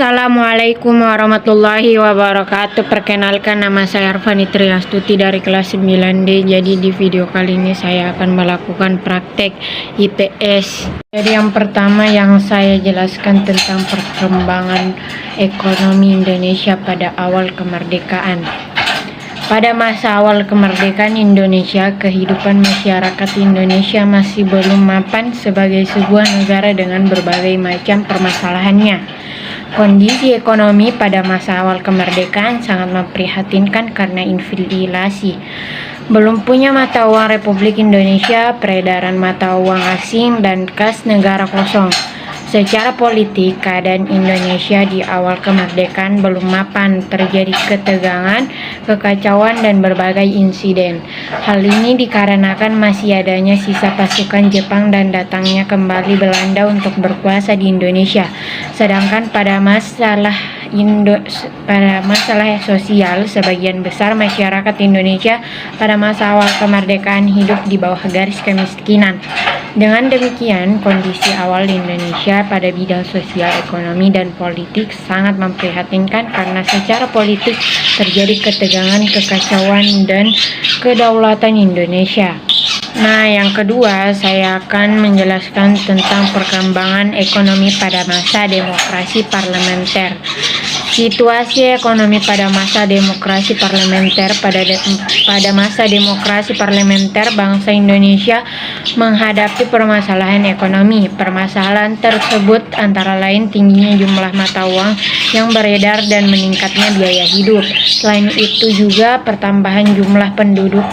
Assalamualaikum warahmatullahi wabarakatuh. Perkenalkan, nama saya Arfani Triastuti dari kelas 9D. Jadi di video kali ini saya akan melakukan praktek IPS. Jadi yang pertama yang saya jelaskan tentang perkembangan ekonomi Indonesia pada awal kemerdekaan. Pada masa awal kemerdekaan Indonesia, kehidupan masyarakat Indonesia masih belum mapan sebagai sebuah negara dengan berbagai macam permasalahannya. Kondisi ekonomi pada masa awal kemerdekaan sangat memprihatinkan karena inflasi. Belum punya mata uang Republik Indonesia, peredaran mata uang asing, dan kas negara kosong. Secara politik, keadaan Indonesia di awal kemerdekaan belum mapan, terjadi ketegangan, kekacauan, dan berbagai insiden. Hal ini dikarenakan masih adanya sisa pasukan Jepang dan datangnya kembali Belanda untuk berkuasa di Indonesia. Sedangkan pada masalah sosial, sebagian besar masyarakat Indonesia pada masa awal kemerdekaan hidup di bawah garis kemiskinan. Dengan demikian, kondisi awal Indonesia pada bidang sosial, ekonomi, dan politik sangat memprihatinkan karena secara politik terjadi ketegangan, kekacauan, dan kedaulatan Indonesia. Nah, yang kedua, saya akan menjelaskan tentang perkembangan ekonomi pada masa demokrasi parlementer. Situasi ekonomi pada masa demokrasi parlementer. Pada masa demokrasi parlementer, bangsa Indonesia menghadapi permasalahan ekonomi. Permasalahan tersebut antara lain tingginya jumlah mata uang yang beredar dan meningkatnya biaya hidup. Selain itu juga pertambahan jumlah penduduk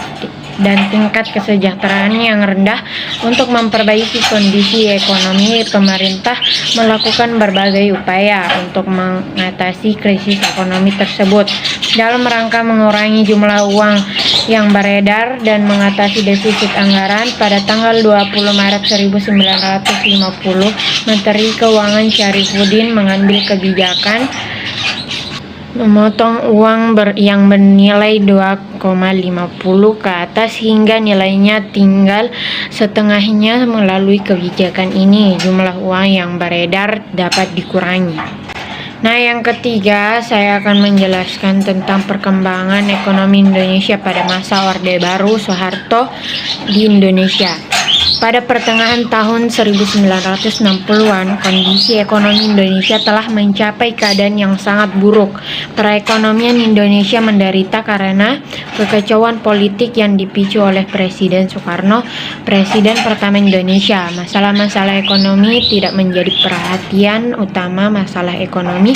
dan tingkat kesejahteraan yang rendah. Untuk memperbaiki kondisi ekonomi, pemerintah melakukan berbagai upaya untuk mengatasi krisis ekonomi tersebut. Dalam rangka mengurangi jumlah uang yang beredar dan mengatasi defisit anggaran, pada tanggal 20 Maret 1950, Menteri Keuangan Syarifuddin mengambil kebijakan memotong uang yang bernilai 2,50 ke atas hingga nilainya tinggal setengahnya. Melalui kebijakan ini, jumlah uang yang beredar dapat dikurangi. Nah, yang ketiga, saya akan menjelaskan tentang perkembangan ekonomi Indonesia pada masa Orde Baru Soeharto di Indonesia. Pada pertengahan tahun 1960-an, kondisi ekonomi Indonesia telah mencapai keadaan yang sangat buruk. Perekonomian Indonesia menderita karena kekacauan politik yang dipicu oleh Presiden Soekarno, Presiden pertama Indonesia. Masalah-masalah ekonomi tidak menjadi perhatian utama. Masalah ekonomi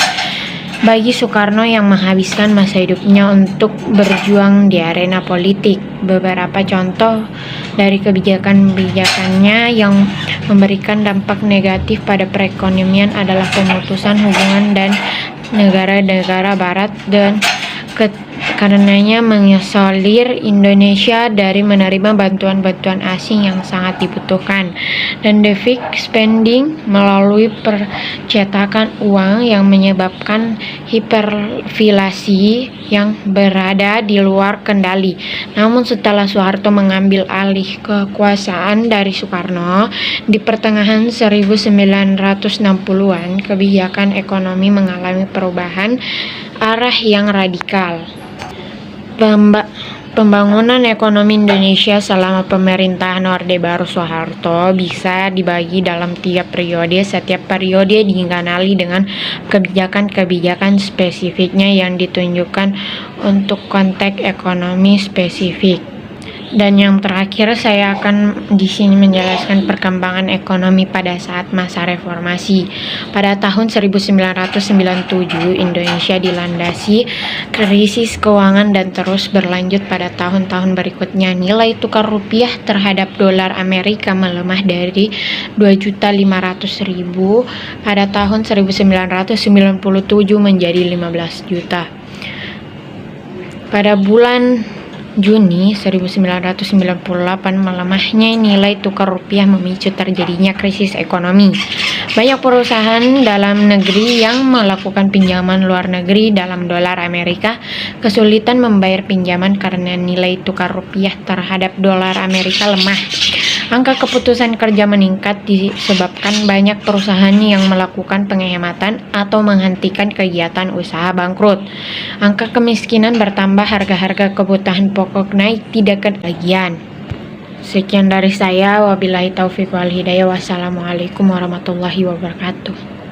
bagi Soekarno yang menghabiskan masa hidupnya untuk berjuang di arena politik. Beberapa contoh dari kebijakan-kebijakannya yang memberikan dampak negatif pada perekonomian adalah pemutusan hubungan dan negara-negara barat dan karenanya mengisolir Indonesia dari menerima bantuan-bantuan asing yang sangat dibutuhkan, dan defisit spending melalui percetakan uang yang menyebabkan hiperflasi yang berada di luar kendali. Namun setelah Soeharto mengambil alih kekuasaan dari Soekarno di pertengahan 1960-an, kebijakan ekonomi mengalami perubahan arah yang radikal. Pembangunan ekonomi Indonesia selama pemerintahan Orde Baru Soeharto bisa dibagi dalam 3 periode. Setiap periode dikenali dengan kebijakan-kebijakan spesifiknya yang ditunjukkan untuk konteks ekonomi spesifik. Dan yang terakhir, saya akan di sini menjelaskan perkembangan ekonomi pada saat masa reformasi. Pada tahun 1997, Indonesia dilandasi krisis keuangan dan terus berlanjut pada tahun-tahun berikutnya. Nilai tukar rupiah terhadap dolar Amerika melemah dari 2.500.000 pada tahun 1997 menjadi 15 juta. Pada bulan Juni 1998, melemahnya nilai tukar rupiah memicu terjadinya krisis ekonomi. Banyak perusahaan dalam negeri yang melakukan pinjaman luar negeri dalam dolar Amerika kesulitan membayar pinjaman karena nilai tukar rupiah terhadap dolar Amerika lemah. Angka keputusan kerja meningkat disebabkan banyak perusahaan yang melakukan penghematan atau menghentikan kegiatan usaha bangkrut. Angka kemiskinan bertambah, harga-harga kebutuhan pokok naik tidak kebagian. Sekian dari saya, wabillahi taufiq wal hidayah. Wassalamualaikum warahmatullahi wabarakatuh.